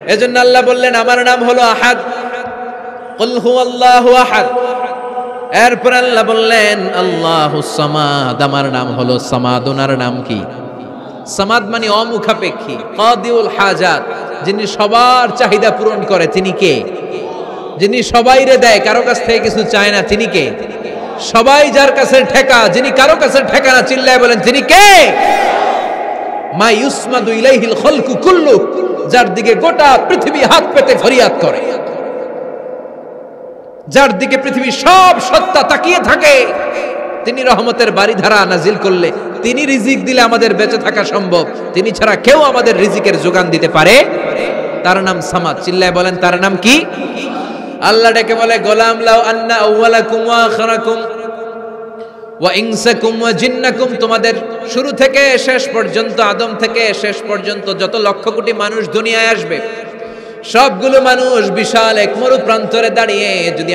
এজন্য আল্লাহ বললেন আমার নাম হলো আহাদ, কুল হুয়াল্লাহু আহাদ। এরপর আল্লাহ বললেন আল্লাহুস সামাদ, আমার নাম হলো সামাদ। ওনার নাম কি? সামাদ মানে অমুখাপেক্ষী, কাদিউল হাজাত, যিনি সবার চাহিদা পূরণ করে। তিনি কে? যিনি সবাইরে দেয়, কারো কাছ থেকে কিছু চায় না। তিনি কে? সবাই যার কাছে ঠেকা, যিনি কারো কাছে ঠেকা না। চিল্লায় বলেন তিনি কে? মা ইউসমাদু ইলাইহিল খালকু কুল্লু, যার দিকে গোটা পৃথিবী হাত পেতে ফরিয়াদ করে, যার দিকে পৃথিবীর সব সত্তা তাকিয়ে থাকে। তিনি রহমতের বারিধারা নাজিল করলে, তিনি রিজিক দিলে আমাদের বেঁচে থাকা সম্ভব। তিনি ছাড়া কেউ আমাদের রিজিকের যোগান দিতে পারে। তার নাম সামাদ। চিল্লায় বলেন তার নাম কি? আল্লাহ ডেকে বলে গোলাম লাউ আন্না আউওয়ালাকুম ওয়া আখিরাকুম ওয়া ইনসাকুম ওয়া জিন্নাকুম, তোমাদের শুরু থেকে শেষ পর্যন্ত, আদম থেকে শেষ পর্যন্ত যত লক্ষ কোটি মানুষ দুনিয়ায় আসবে, সবগুলো মানুষ বিশাল এক মরু প্রান্তরে দাঁড়িয়ে যদি